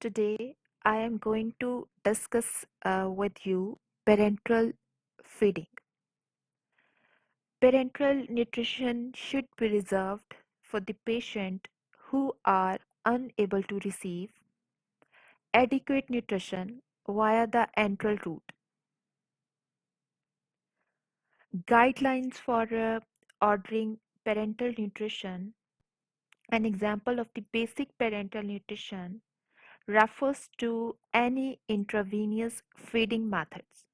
Today, I am going to discuss with you parenteral feeding. Parenteral nutrition should be reserved for the patient who are unable to receive adequate nutrition via the enteral route. Guidelines for ordering parenteral nutrition. An example of the basic parenteral nutrition refers to any intravenous feeding methods.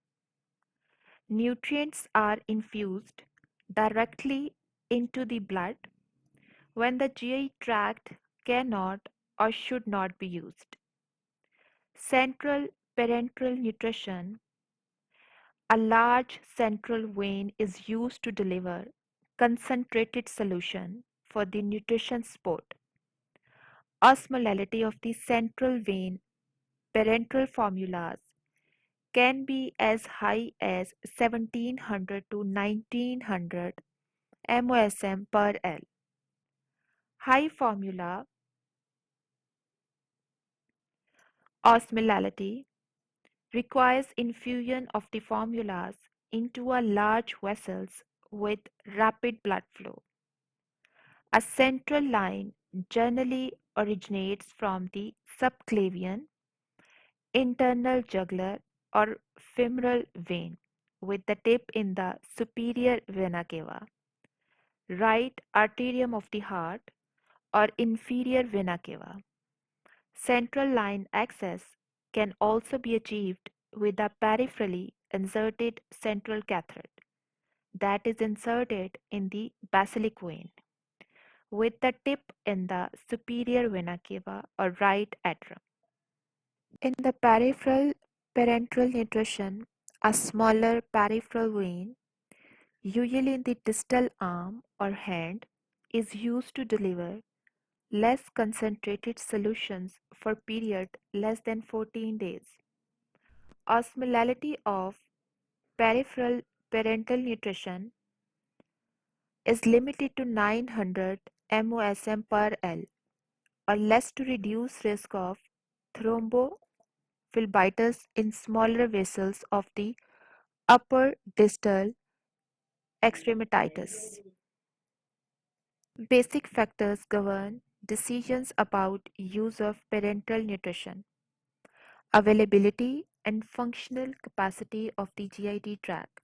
Nutrients are infused directly into the blood when the GI tract cannot or should not be used. Central parenteral nutrition. A large central vein is used to deliver concentrated solution for the nutrition support. Osmolarity of the central vein parenteral formulas can be as high as 1700 to 1900 MOSM per L. High formula osmolality requires infusion of the formulas into a large vessels with rapid blood flow. A central line generally originates from the subclavian, internal jugular or femoral vein with the tip in the superior vena cava, right arterium of the heart or inferior vena cava. Central line access can also be achieved with a peripherally inserted central catheter that is inserted in the basilic vein with the tip in the superior vena cava or right atrium. In the peripheral parenteral nutrition, a smaller peripheral vein, usually in the distal arm or hand, is used to deliver less concentrated solutions for period less than 14 days. Osmolality of peripheral parenteral nutrition is limited to 900 MOSM per L or less to reduce risk of thrombophlebitis in smaller vessels of the upper distal extremities. Basic factors govern decisions about use of parenteral nutrition. Availability and functional capacity of the GIT tract,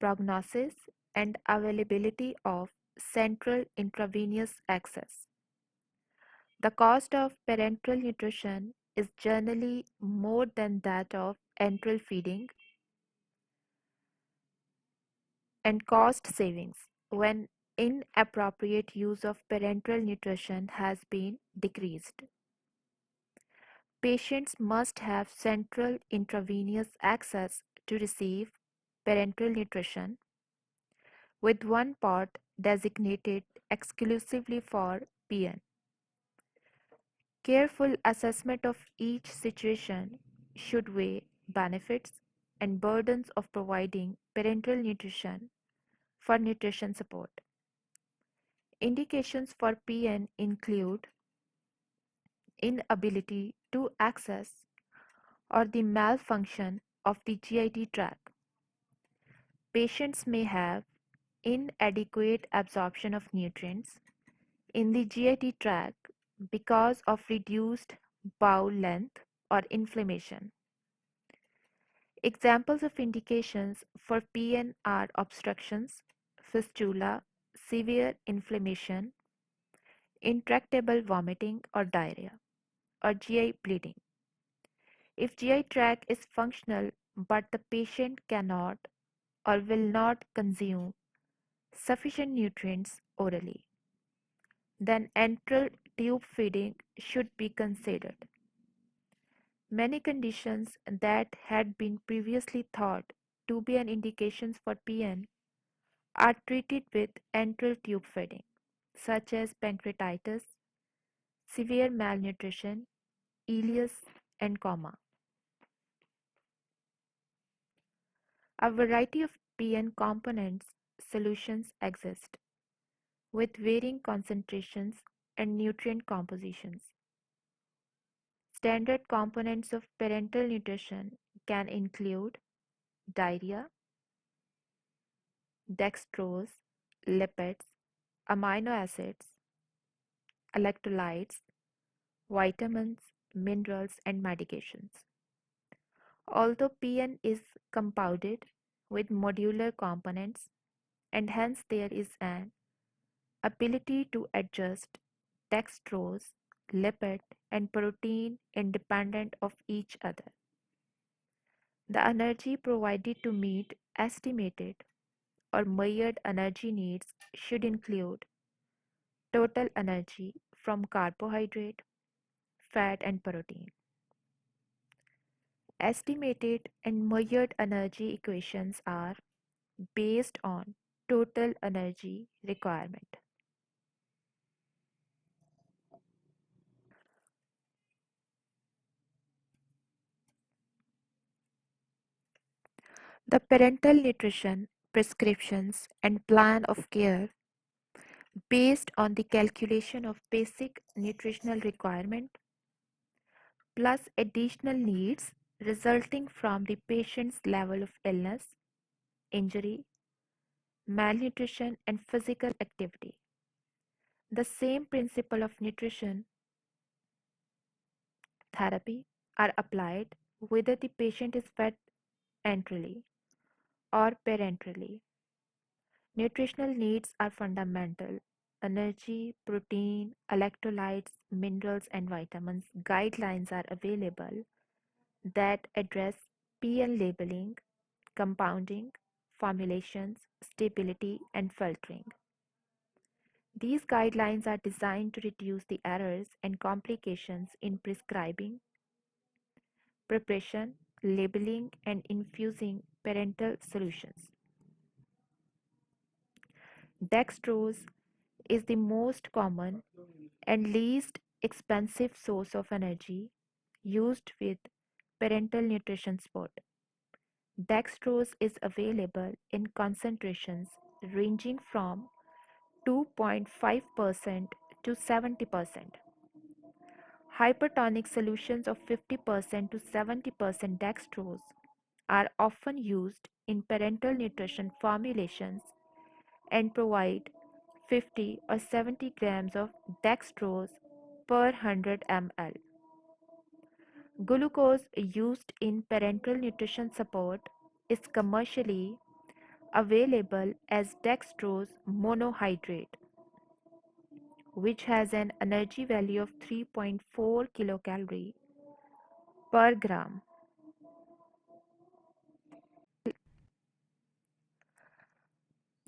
prognosis and availability of central intravenous access. The cost of parenteral nutrition is generally more than that of enteral feeding, and cost savings when inappropriate use of parenteral nutrition has been decreased. Patients must have central intravenous access to receive parenteral nutrition, with one part designated exclusively for PN. Careful assessment of each situation should weigh benefits and burdens of providing parenteral nutrition for nutrition support. Indications for PN include inability to access or the malfunction of the GIT tract. Patients may have inadequate absorption of nutrients in the GIT tract because of reduced bowel length or inflammation. Examples of indications for PN are obstructions, fistula, severe inflammation, intractable vomiting or diarrhea, or GI bleeding. If GI tract is functional but the patient cannot or will not consume sufficient nutrients orally, then enteral tube feeding should be considered. Many conditions that had been previously thought to be an indications for PN are treated with enteral tube feeding, such as pancreatitis, severe malnutrition, ileus, and coma. A variety of PN components solutions exist, with varying concentrations and nutrient compositions. Standard components of parenteral nutrition can include diarrhea, dextrose, lipids, amino acids, electrolytes, vitamins, minerals, and medications. Although PN is compounded with modular components, and hence there is an ability to adjust dextrose, lipid, and protein independent of each other. The energy provided to meet estimated or measured energy needs should include total energy from carbohydrate, fat, and protein. Estimated and measured energy equations are based on total energy requirement. The parental nutrition prescriptions and plan of care based on the calculation of basic nutritional requirement plus additional needs resulting from the patient's level of illness, injury, malnutrition, and physical activity. The same principle of nutrition therapy are applied whether the patient is fed enterally or parenterally. Nutritional needs are fundamental. Energy, protein, electrolytes, minerals, and vitamins guidelines are available that address PL labeling, compounding, formulations, stability, and filtering. These guidelines are designed to reduce the errors and complications in prescribing, preparation, labeling, and infusing parental solutions. Dextrose is the most common and least expensive source of energy used with parental nutrition support. Dextrose is available in concentrations ranging from 2.5% to 70%. Hypertonic solutions of 50% to 70% dextrose are often used in parental nutrition formulations and provide 50 or 70 grams of dextrose per 100 ml. Glucose used in parenteral nutrition support is commercially available as dextrose monohydrate, which has an energy value of 3.4 kilocalorie per gram.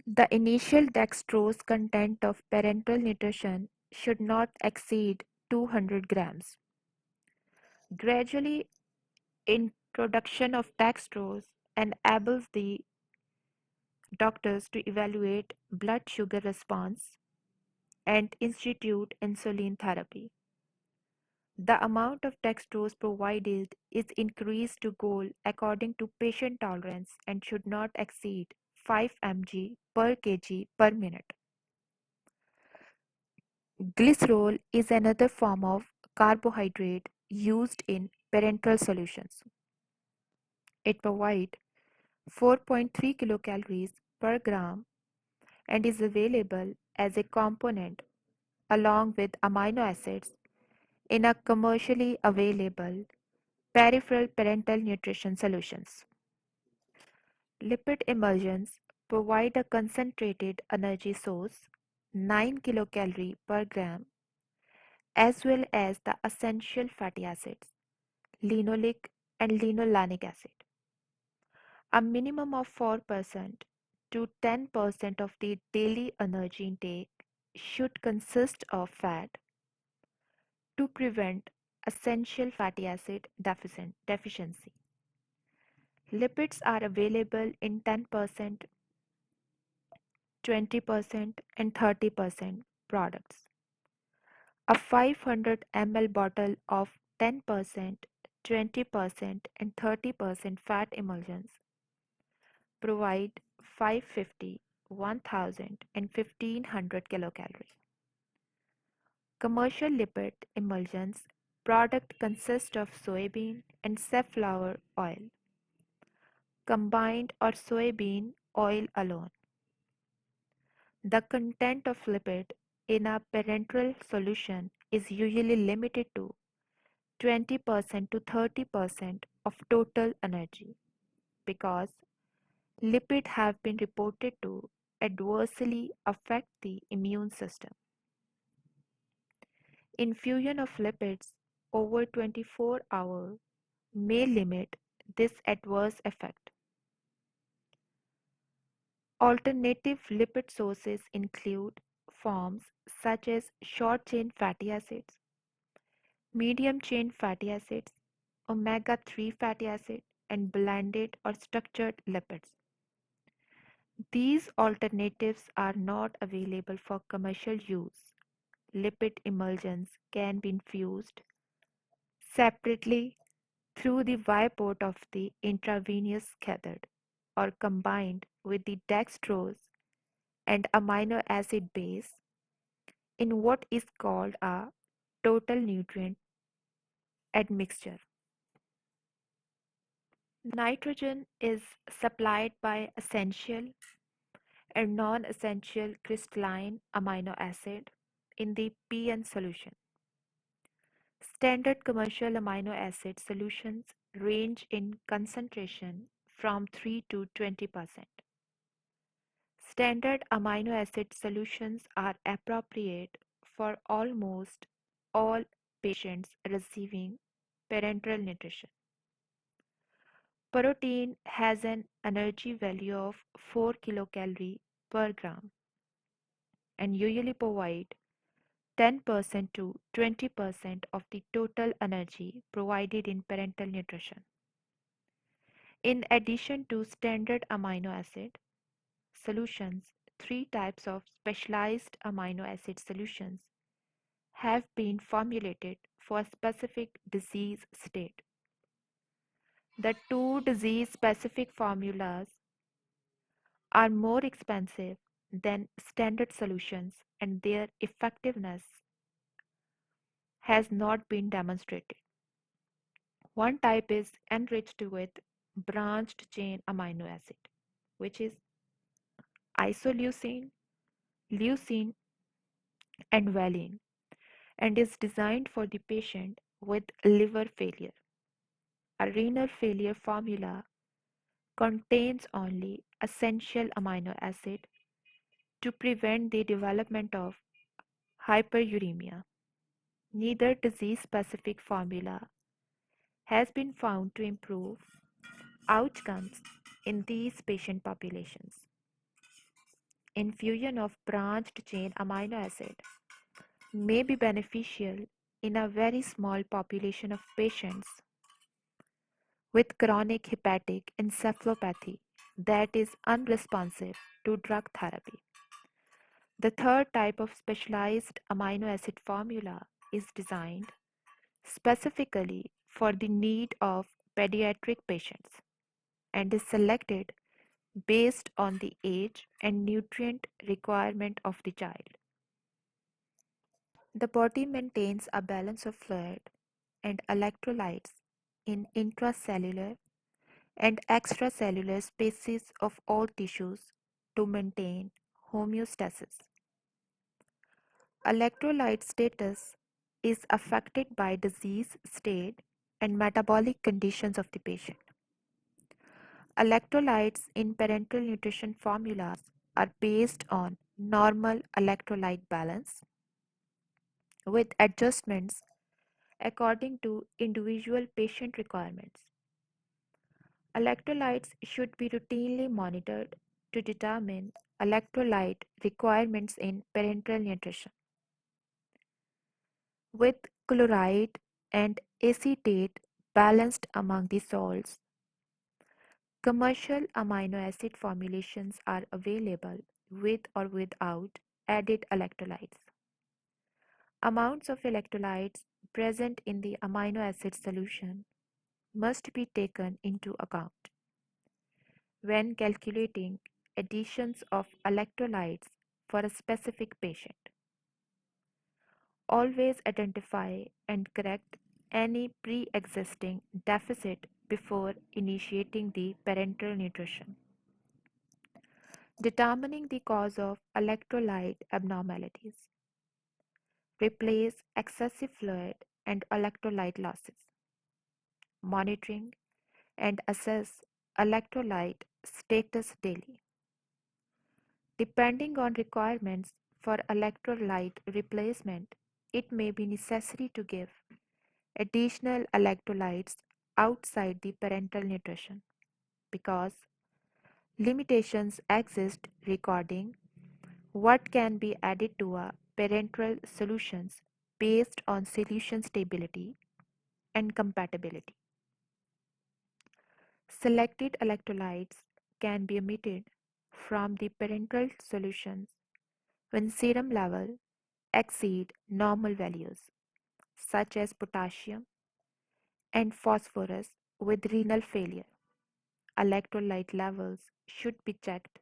The initial dextrose content of parenteral nutrition should not exceed 200 grams. Gradually, introduction of dextrose enables the doctors to evaluate blood sugar response and institute insulin therapy. The amount of dextrose provided is increased to goal according to patient tolerance and should not exceed 5 mg per kg per minute. Glycerol is another form of carbohydrate used in parenteral solutions. It provides 4.3 kilocalories per gram and is available as a component along with amino acids in a commercially available peripheral parental nutrition solutions. Lipid emulsions provide a concentrated energy source, 9 kilocalorie per gram, as well as the essential fatty acids, linoleic and linolenic acid. A minimum of 4% to 10% of the daily energy intake should consist of fat to prevent essential fatty acid deficiency. Lipids are available in 10%, 20%, and 30% products. A 500 ml bottle of 10%, 20%, and 30% fat emulsions provide 550, 1000, and 1500 kilocalories. Commercial lipid emulsions product consists of soybean and safflower oil combined or soybean oil alone. The content of lipid in a parenteral solution is usually limited to 20% to 30% of total energy because lipids have been reported to adversely affect the immune system. Infusion of lipids over 24 hours may limit this adverse effect. Alternative lipid sources include forms such as short chain fatty acids, medium chain fatty acids, omega 3 fatty acids, and blended or structured lipids. These alternatives are not available for commercial use. Lipid emulsions can be infused separately through the Y port of the intravenous catheter or combined with the dextrose and amino acid base in what is called a total nutrient admixture. Nitrogen is supplied by essential and non-essential crystalline amino acid in the PN solution. Standard commercial amino acid solutions range in concentration from 3 to 20%. Standard amino acid solutions are appropriate for almost all patients receiving parenteral nutrition. Protein has an energy value of 4 kilocalorie per gram and usually provide 10% to 20% of the total energy provided in parenteral nutrition. In addition to standard amino acid solutions, three types of specialized amino acid solutions have been formulated for a specific disease state. The two disease specific formulas are more expensive than standard solutions and their effectiveness has not been demonstrated. One type is enriched with branched chain amino acid, which is isoleucine, leucine, and valine, and is designed for the patient with liver failure. A renal failure formula contains only essential amino acid to prevent the development of hyperuremia. Neither disease specific formula has been found to improve outcomes in these patient populations. Infusion of branched chain amino acid may be beneficial in a very small population of patients with chronic hepatic encephalopathy that is unresponsive to drug therapy. The third type of specialized amino acid formula is designed specifically for the need of pediatric patients and is selected based on the age and nutrient requirement of the child. The body maintains a balance of fluid and electrolytes in intracellular and extracellular spaces of all tissues to maintain homeostasis. Electrolyte status is affected by disease state and metabolic conditions of the patient. Electrolytes in parenteral nutrition formulas are based on normal electrolyte balance with adjustments according to individual patient requirements. Electrolytes should be routinely monitored to determine electrolyte requirements in parenteral nutrition, with chloride and acetate balanced among the salts. Commercial amino acid formulations are available with or without added electrolytes. Amounts of electrolytes present in the amino acid solution must be taken into account when calculating additions of electrolytes for a specific patient. Always identify and correct any pre-existing deficit before initiating the parenteral nutrition. Determining the cause of electrolyte abnormalities. Replace excessive fluid and electrolyte losses. Monitoring and assess electrolyte status daily. Depending on requirements for electrolyte replacement, it may be necessary to give additional electrolytes outside the parenteral nutrition because limitations exist regarding what can be added to a parenteral solutions based on solution stability and compatibility. Selected electrolytes can be omitted from the parenteral solutions when serum level exceed normal values such as potassium and phosphorus with renal failure. Electrolyte levels should be checked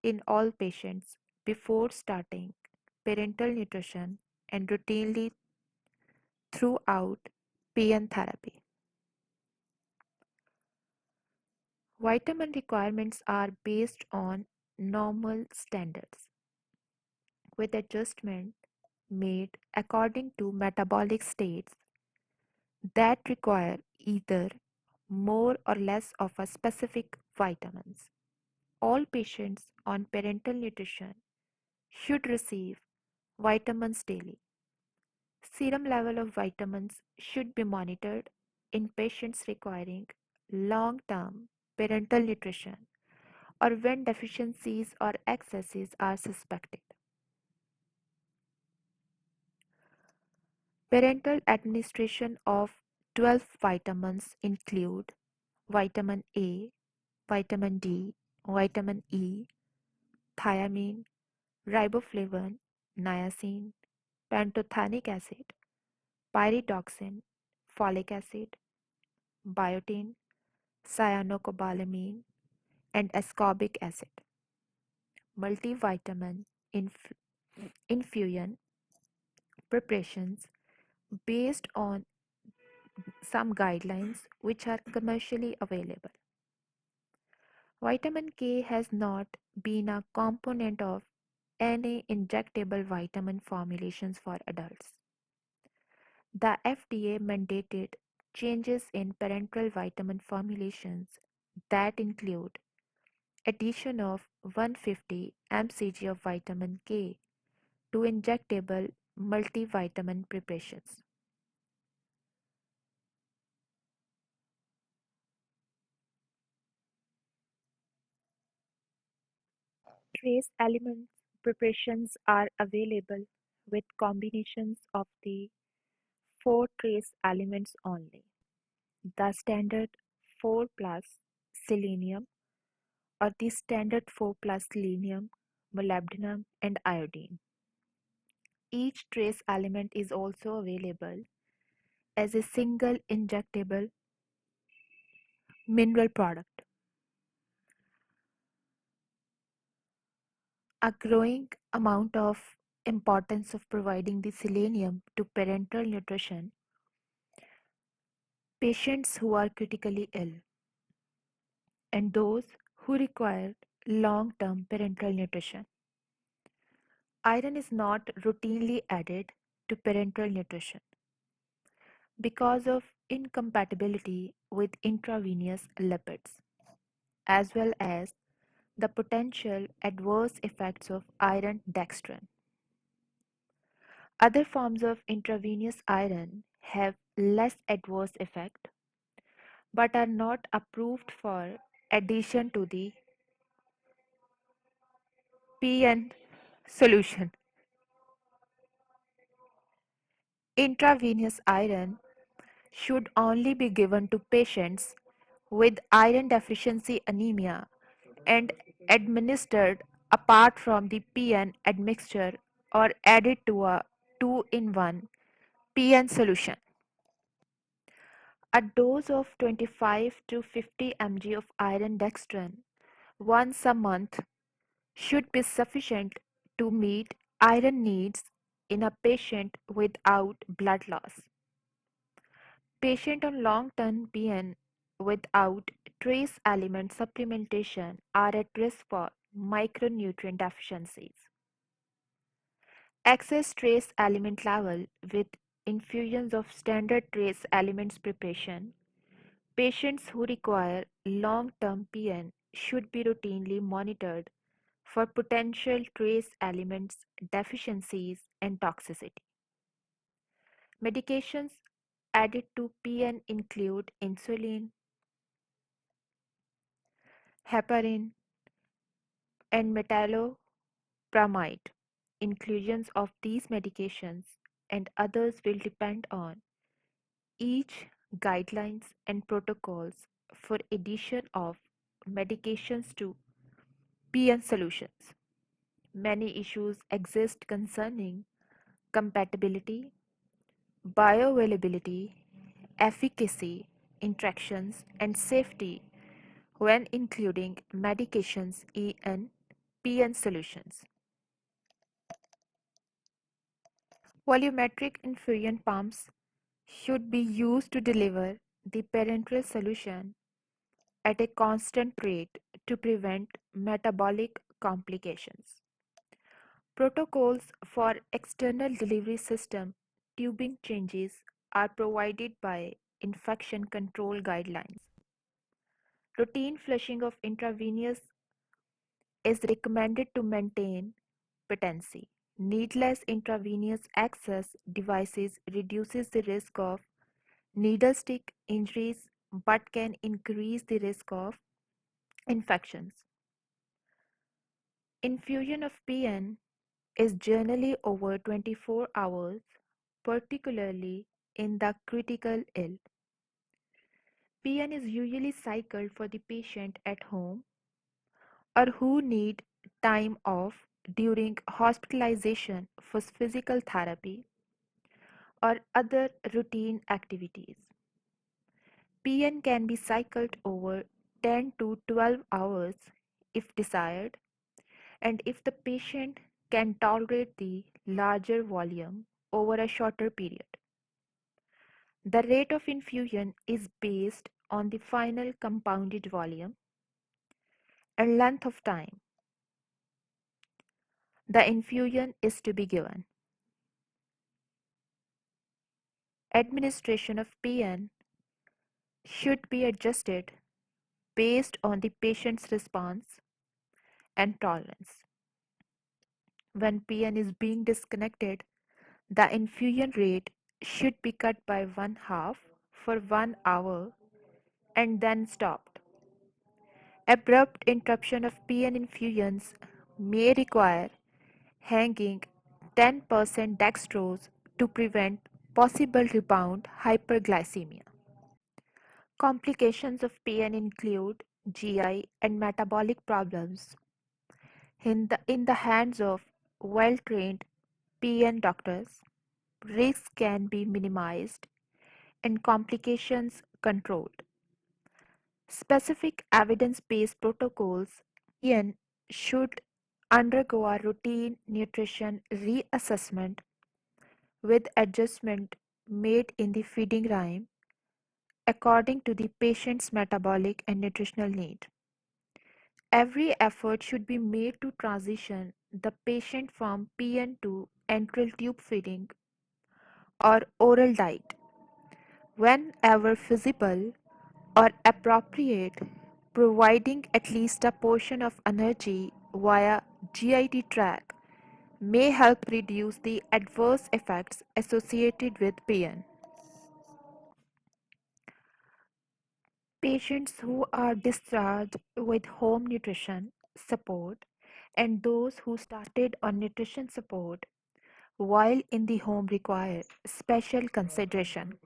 in all patients before starting parenteral nutrition and routinely throughout PN therapy. Vitamin requirements are based on normal standards, with adjustment made according to metabolic states that require either more or less of a specific vitamins. All patients on parenteral nutrition should receive vitamins daily. Serum level of vitamins should be monitored in patients requiring long-term parenteral nutrition or when deficiencies or excesses are suspected. Parenteral administration of 12 vitamins include vitamin A, vitamin D, vitamin E, thiamine, riboflavin, niacin, pantothenic acid, pyridoxine, folic acid, biotin, cyanocobalamin, and ascorbic acid. Multivitamin infusion preparations based on some guidelines which are commercially available. Vitamin K has not been a component of any injectable vitamin formulations for adults. The FDA mandated changes in parenteral vitamin formulations that include addition of 150 mcg of vitamin K to injectable multivitamin preparations. Trace element preparations are available with combinations of the four trace elements only. The standard 4 plus selenium or the standard 4 plus selenium, molybdenum and iodine. Each trace element is also available as a single injectable mineral product. A growing amount of importance of providing the selenium to parenteral nutrition patients who are critically ill and those who require long-term parenteral nutrition. Iron is not routinely added to parenteral nutrition because of incompatibility with intravenous lipids, as well as the potential adverse effects of iron dextrin. Other forms of intravenous iron have less adverse effect but are not approved for addition to the PN solution. Intravenous iron should only be given to patients with iron deficiency anemia and administered apart from the PN admixture or added to a 2-in-1 PN solution. A dose of 25 to 50 mg of iron dextrin once a month should be sufficient to meet iron needs in a patient without blood loss. Patients on long-term PN without trace element supplementation are at risk for micronutrient deficiencies. Excess trace element level with infusions of standard trace elements preparation. Patients who require long-term PN should be routinely monitored for potential trace elements deficiencies and toxicity. Medications added to PN include insulin, heparin, and metallopromide. Inclusions of these medications and others will depend on each guidelines and protocols for addition of medications to PN solutions. Many issues exist concerning compatibility, bioavailability, efficacy, interactions, and safety when including medications in PN solutions. Volumetric infusion pumps should be used to deliver the parenteral solution at a constant rate to prevent metabolic complications. Protocols for external delivery system tubing changes are provided by infection control guidelines. Routine flushing of intravenous is recommended to maintain patency. Needless intravenous access devices reduces the risk of needle stick injuries but can increase the risk of infections. Infusion of PN is generally over 24 hours, particularly in the critical ill. PN is usually cycled for the patient at home or who need time off during hospitalization for physical therapy or other routine activities. PN can be cycled over 10 to 12 hours if desired, and if the patient can tolerate the larger volume over a shorter period. The rate of infusion is based on the final compounded volume and length of time the infusion is to be given. Administration of PN should be adjusted based on the patient's response and tolerance. When PN is being disconnected, the infusion rate should be cut by one half for 1 hour and then stopped. Abrupt interruption of PN infusions may require hanging 10% dextrose to prevent possible rebound hyperglycemia. Complications of PN include GI and metabolic problems. In the hands of well-trained PN doctors, risks can be minimized and complications controlled. Specific evidence-based protocols PN should undergo a routine nutrition reassessment with adjustment made in the feeding rhyme according to the patient's metabolic and nutritional need. Every effort should be made to transition the patient from PN to enteral tube feeding or oral diet whenever feasible or appropriate, providing at least a portion of energy via GIT tract may help reduce the adverse effects associated with PN. Patients who are discharged with home nutrition support and those who started on nutrition support while in the home require special consideration.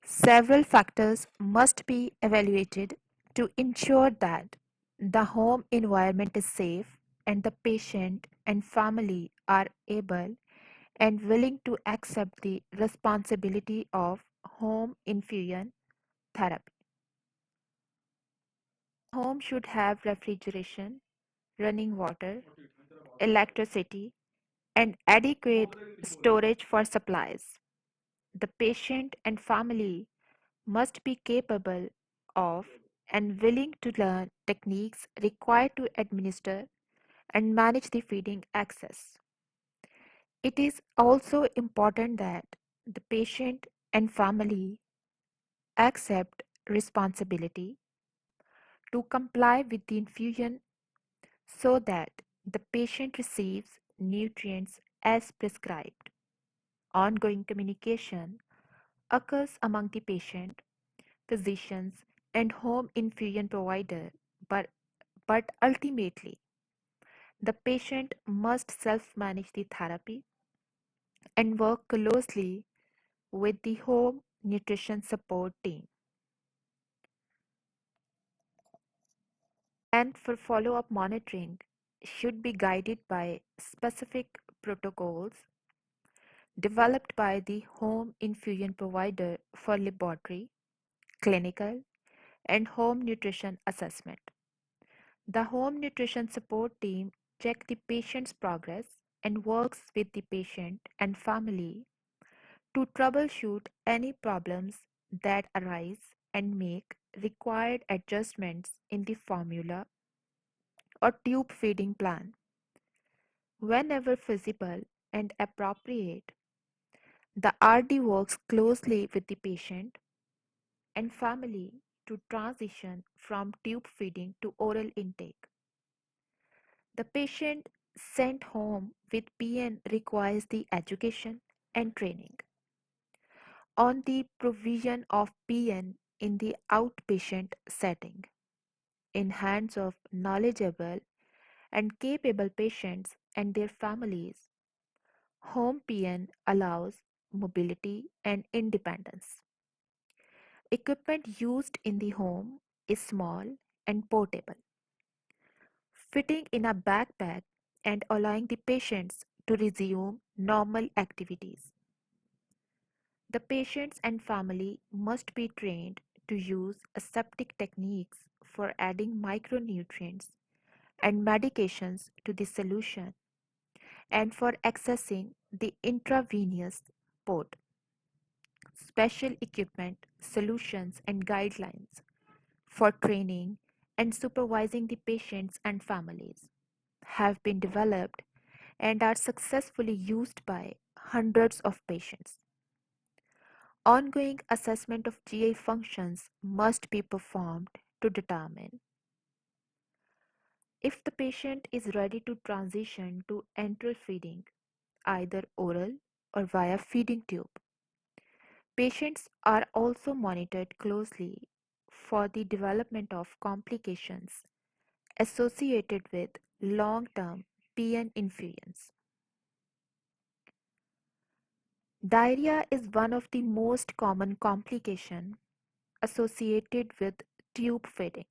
Several factors must be evaluated to ensure that the home environment is safe and the patient and family are able and willing to accept the responsibility of home infusion therapy. Home should have refrigeration, running water, electricity, and adequate storage for supplies. The patient and family must be capable of and willing to learn techniques required to administer and manage the feeding access. It is also important that the patient and family accept responsibility to comply with the infusion so that the patient receives nutrients as prescribed. Ongoing communication occurs among the patient, physicians, and home infusion provider, but, but ultimately, the patient must self manage the therapy and work closely with the home nutrition support team. And for follow up monitoring, should be guided by specific protocols developed by the home infusion provider for laboratory, clinical, and home nutrition assessment. The home nutrition support team check the patient's progress and works with the patient and family to troubleshoot any problems that arise and make required adjustments in the formula or tube feeding plan. Whenever feasible and appropriate, the RD works closely with the patient and family to transition from tube feeding to oral intake. The patient sent home with PN requires the education and training on the provision of PN in the outpatient setting in hands of knowledgeable and capable patients and their families. Home PN allows mobility and independence. Equipment used in the home is small and portable, fitting in a backpack and allowing the patients to resume normal activities. The patients and family must be trained to use aseptic techniques for adding micronutrients and medications to the solution and for accessing the intravenous port. Special equipment, solutions, and guidelines for training and supervising the patients and families have been developed and are successfully used by hundreds of patients. Ongoing assessment of GI functions must be performed to determine if the patient is ready to transition to enteral feeding, either oral or via feeding tube. Patients are also monitored closely for the development of complications associated with long-term PN infusions. Diarrhea is one of the most common complications associated with tube feeding.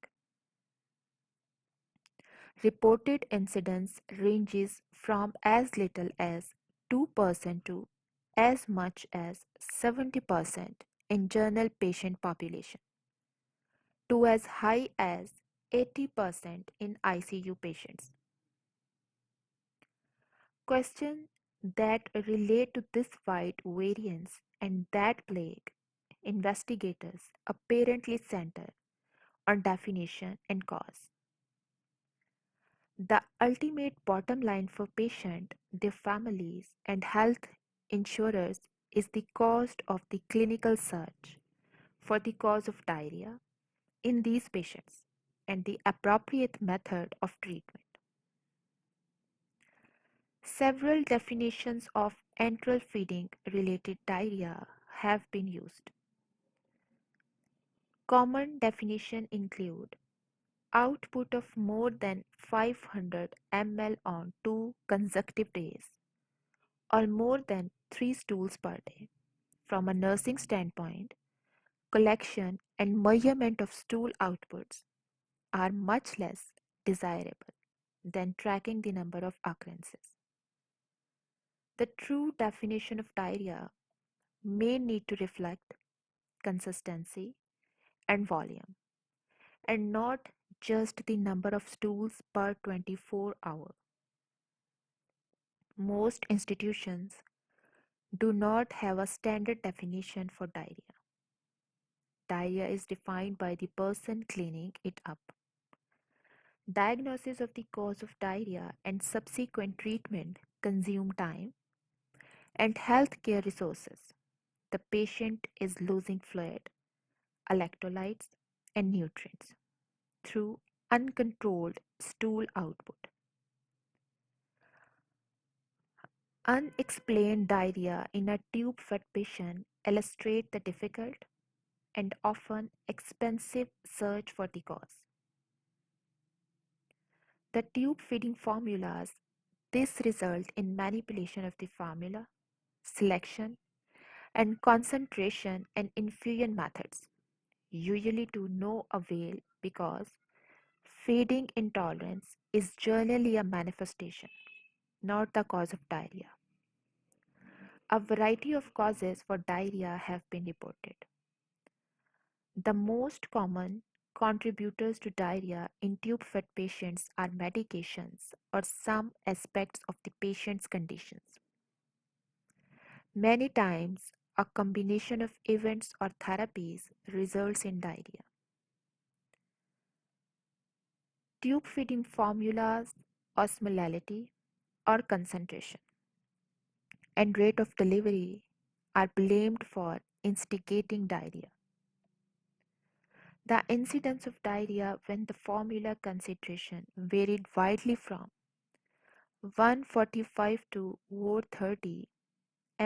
Reported incidence ranges from as little as 2% to as much as 70% in general patient population to as high as 80% in ICU patients. Questions that relate to this wide variance and that plague investigators apparently center on definition and cause. The ultimate bottom line for patients, their families, and health insurers is the cost of the clinical search for the cause of diarrhea in these patients and the appropriate method of treatment. Several definitions of enteral feeding related diarrhea have been used. Common definitions include output of more than 500 ml on 2 consecutive days or more than 3 stools per day. From a nursing standpoint, collection and measurement of stool outputs are much less desirable than tracking the number of occurrences. The true definition of diarrhea may need to reflect consistency and volume, and not just the number of stools per 24 hours. Most institutions do not have a standard definition for diarrhea. Diarrhea is defined by the person cleaning it up. Diagnosis of the cause of diarrhea and subsequent treatment consume time and healthcare resources. The patient is losing fluid, electrolytes, and nutrients through uncontrolled stool output. Unexplained diarrhea in a tube-fed patient illustrate the difficult and often expensive search for the cause. The tube feeding formulas, this result in manipulation of the formula, selection, and concentration and infusion methods, usually to no avail because feeding intolerance is generally a manifestation, not the cause of diarrhea. A variety of causes for diarrhea have been reported. The most common contributors to diarrhea in tube-fed patients are medications or some aspects of the patient's conditions. Many times, a combination of events or therapies results in diarrhea. Tube feeding formulas, osmolarity, or concentration, and rate of delivery are blamed for instigating diarrhea. The incidence of diarrhea when the formula concentration varied widely from 145 to 430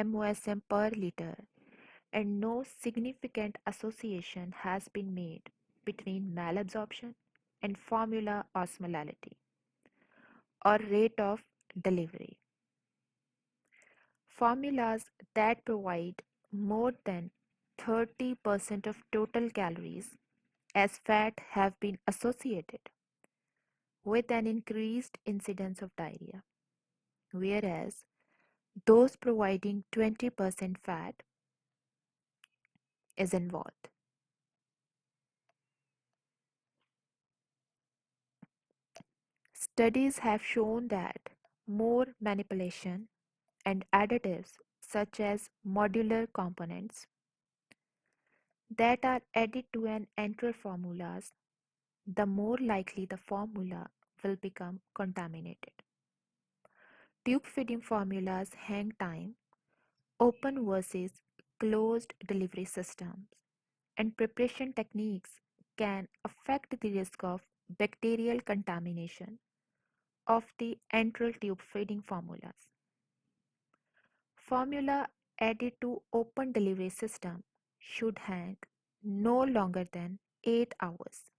mosm per liter, and no significant association has been made between malabsorption and formula osmolality or rate of delivery. Formulas that provide more than 30% of total calories as fat have been associated with an increased incidence of diarrhea, whereas those providing 20% fat is involved. Studies have shown that more manipulation and additives such as modular components that are added to an enteral formulas, the more likely the formula will become contaminated. Tube feeding formulas hang time, open versus closed delivery systems, and preparation techniques can affect the risk of bacterial contamination of the enteral tube feeding formulas. Formula added to open delivery system should hang no longer than 8 hours.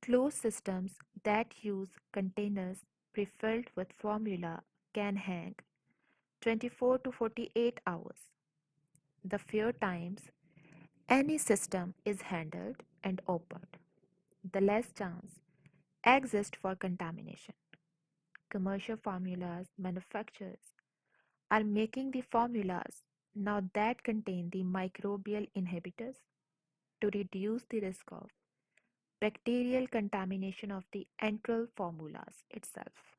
Closed systems that use containers prefilled with formula can hang 24 to 48 hours. The fewer times any system is handled and opened, the less chance exists for contamination. Commercial formulas manufacturers are making the formulas now that contain the microbial inhibitors to reduce the risk of bacterial contamination of the enteral formulas itself.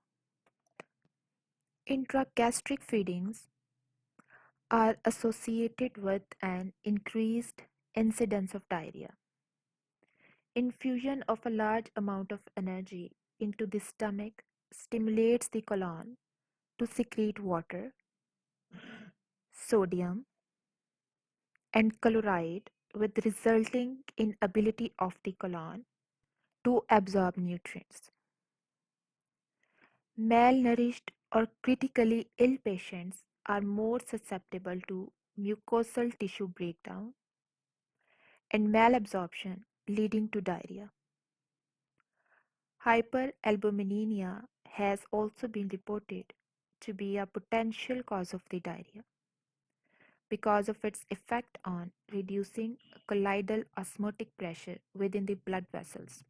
Intragastric feedings are associated with an increased incidence of diarrhea. Infusion of a large amount of energy into the stomach stimulates the colon to secrete water, sodium, and chloride, with resulting inability of the colon to absorb nutrients. Malnourished or critically ill patients are more susceptible to mucosal tissue breakdown and malabsorption leading to diarrhea. Hyperalbuminemia has also been reported to be a potential cause of the diarrhea because of its effect on reducing colloidal osmotic pressure within the blood vessels,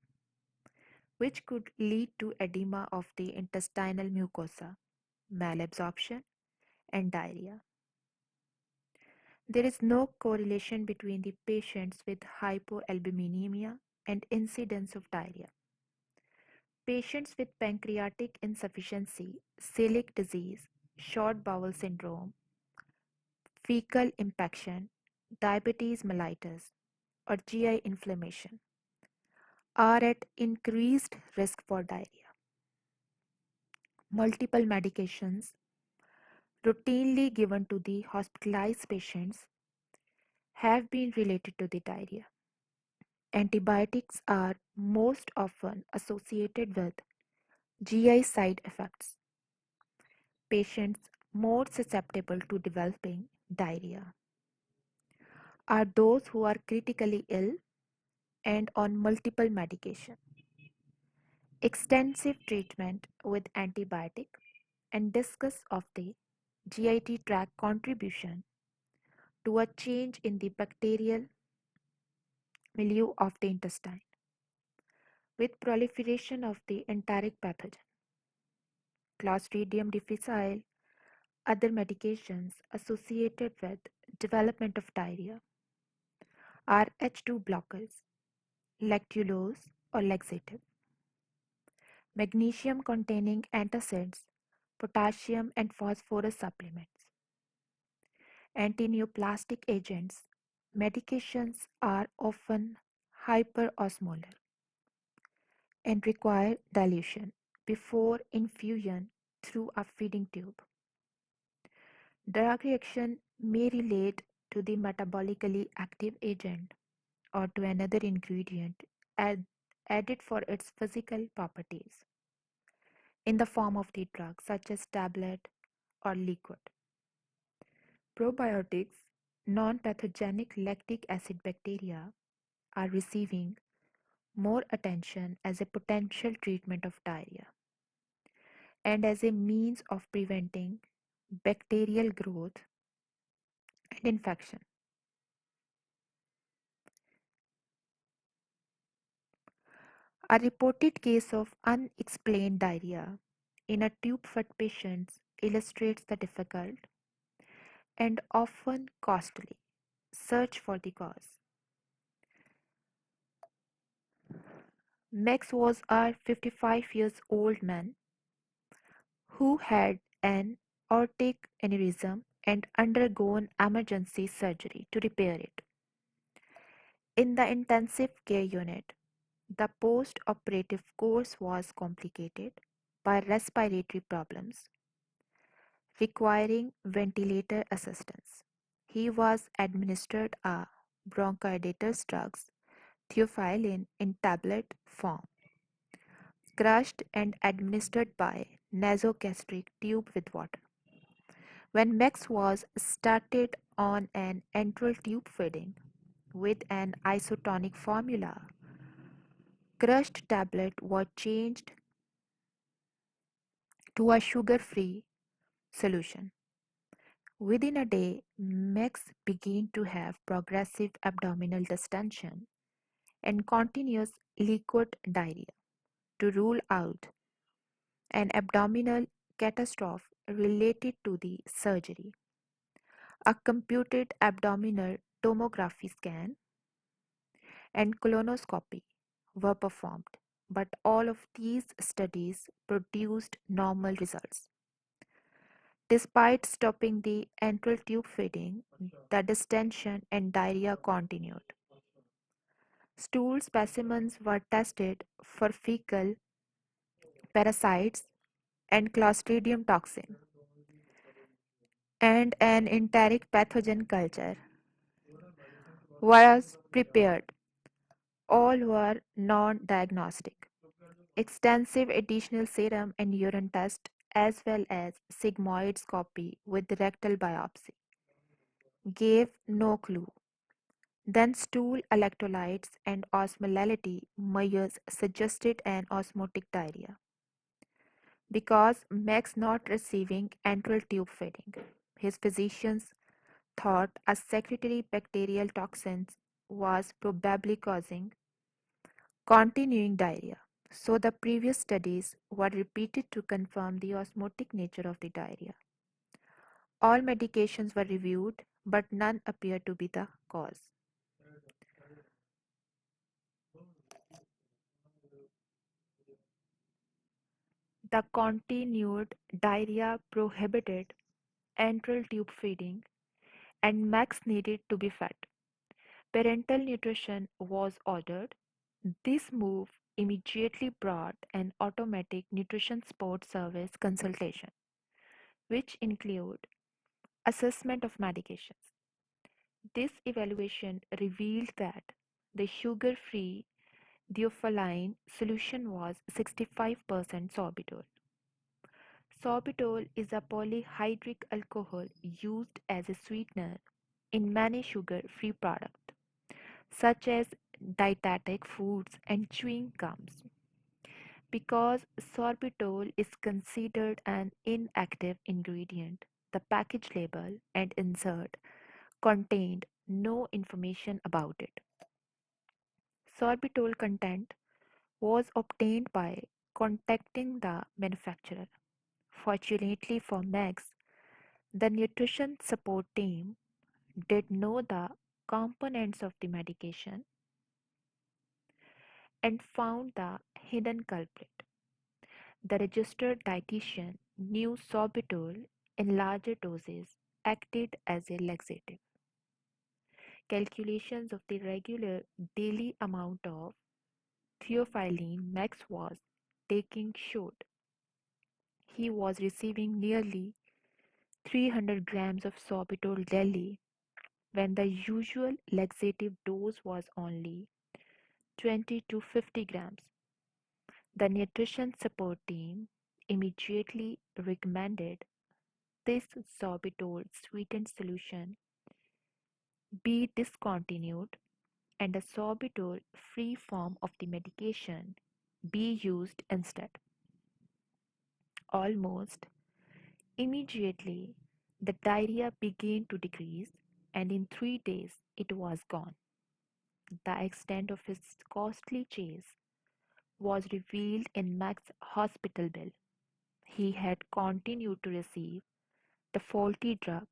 which could lead to edema of the intestinal mucosa, malabsorption, and diarrhea. There is no correlation between the patients with hypoalbuminemia and incidence of diarrhea. Patients with pancreatic insufficiency, celiac disease, short bowel syndrome, fecal impaction, diabetes mellitus, or GI inflammation are at increased risk for diarrhea. Multiple medications routinely given to the hospitalized patients have been related to the diarrhea. Antibiotics are most often associated with GI side effects. Patients more susceptible to developing diarrhea are those who are critically ill and on multiple medication. Extensive treatment with antibiotic and discuss of the GIT tract contribution to a change in the bacterial milieu of the intestine with proliferation of the enteric pathogen. Clostridium difficile, other medications associated with development of diarrhea are H2 blockers, lactulose or laxative, magnesium containing antacids, potassium and phosphorus supplements, antineoplastic agents. Medications are often hyperosmolar and require dilution before infusion through a feeding tube. Drug reaction may relate to the metabolically active agent or to another ingredient added for its physical properties in the form of the drug, such as tablet or liquid. Probiotics, non pathogenic lactic acid bacteria, are receiving more attention as a potential treatment of diarrhea and as a means of preventing bacterial growth and infection. A reported case of unexplained diarrhea in a tube-fed patient illustrates the difficult and often costly search for the cause. Max was a 55 years old man who had an aortic aneurysm and undergone emergency surgery to repair it. In the intensive care unit, the post-operative course was complicated by respiratory problems requiring ventilator assistance. He was administered a bronchodilator's drugs, theophylline in tablet form, crushed and administered by nasogastric tube with water. When Max was started on an enteral tube feeding with an isotonic formula, crushed tablet was changed to a sugar-free solution. Within a day, Max began to have progressive abdominal distension and continuous liquid diarrhea. To rule out an abdominal catastrophe related to the surgery, a computed abdominal tomography scan and colonoscopy were performed, but all of these studies produced normal results. Despite stopping the enteral tube feeding, the distension and diarrhea continued. Stool specimens were tested for fecal parasites and Clostridium toxin, and an enteric pathogen culture was prepared. All were non-diagnostic. Extensive additional serum and urine test as well as sigmoidoscopy with rectal biopsy gave no clue. Then stool electrolytes and osmolarity measures suggested an osmotic diarrhea. Because Max not receiving enteral tube feeding, his physicians thought a secretory bacterial toxins was probably causing continuing diarrhea. So the previous studies were repeated to confirm the osmotic nature of the diarrhea. All medications were reviewed, but none appeared to be the cause. The continued diarrhea prohibited enteral tube feeding and Max needed to be fed. Parental nutrition was ordered. This move immediately brought an automatic nutrition support service consultation, which include assessment of medications. This evaluation revealed that the sugar-free theophylline solution was 65% sorbitol. Sorbitol is a polyhydric alcohol used as a sweetener in many sugar-free products, such as dietetic foods and chewing gums. Because sorbitol is considered an inactive ingredient, the package label and insert contained no information about it. Sorbitol content was obtained by contacting the manufacturer. Fortunately for Max, the nutrition support team did know the components of the medication and found the hidden culprit. The registered dietitian knew sorbitol in larger doses acted as a laxative. Calculations of the regular daily amount of theophylline Max was taking showed he was receiving nearly 300 grams of sorbitol daily when the usual laxative dose was only 20 to 50 grams. The nutrition support team immediately recommended this sorbitol sweetened solution be discontinued and a sorbitol free form of the medication be used instead. Almost immediately, the diarrhea began to decrease, and in 3 days it was gone. The extent of his costly chase was revealed in Mac's hospital bill. He had continued to receive the faulty drug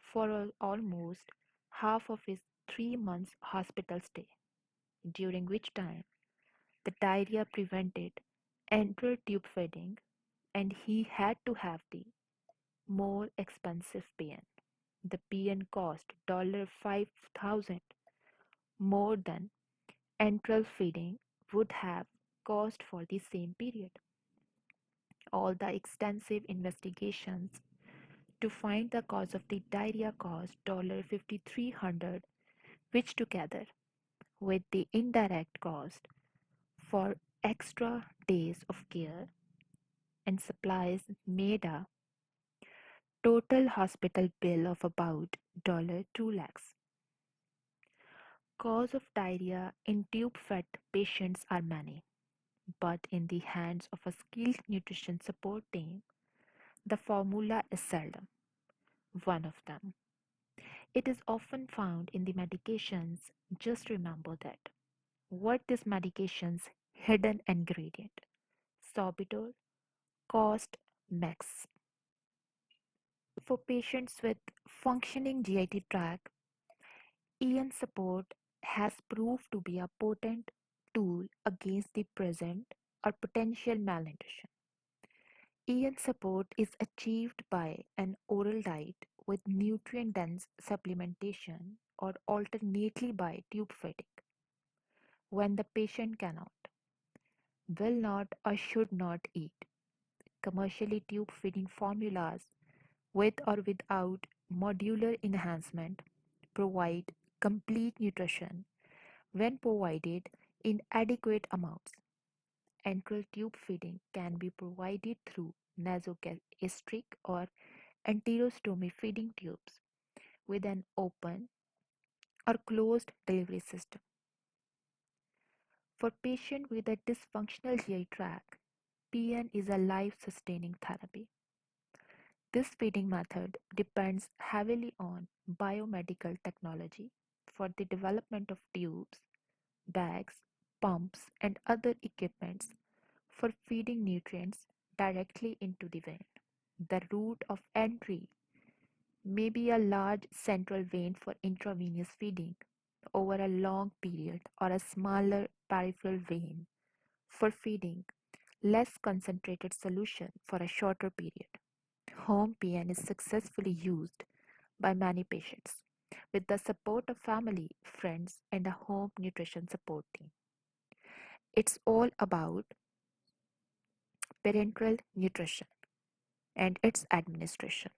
for almost half of his 3 months hospital stay, during which time the diarrhea prevented enteral tube feeding and he had to have the more expensive PN. The PN cost $5,000 more than enteral feeding would have cost for the same period. All the extensive investigations to find the cause of the diarrhea cost $5,300, which together with the indirect cost for extra days of care and supplies made a total hospital bill of about $2 lakhs. Cause of diarrhea in tube-fed patients are many, but in the hands of a skilled nutrition support team, the formula is seldom one of them. It is often found in the medications. Just remember that. What this medication's hidden ingredient? Sorbitol, cost max. For patients with functioning GIT tract, EN support has proved to be a potent tool against the present or potential malnutrition. EN support is achieved by an oral diet with nutrient dense supplementation or alternately by tube feeding. When the patient cannot, will not, or should not eat, commercially tube feeding formulas with or without modular enhancement provide complete nutrition when provided in adequate amounts. Enteral tube feeding can be provided through nasogastric or enterostomy feeding tubes with an open or closed delivery system. For patients with a dysfunctional GI tract, PN is a life-sustaining therapy. This feeding method depends heavily on biomedical technology for the development of tubes, bags, pumps, and other equipments for feeding nutrients directly into the vein. The route of entry may be a large central vein for intravenous feeding over a long period or a smaller peripheral vein for feeding less concentrated solution for a shorter period. Home PN is successfully used by many patients. with the support of family, friends, and a home nutrition support team. It's all about parenteral nutrition and its administration.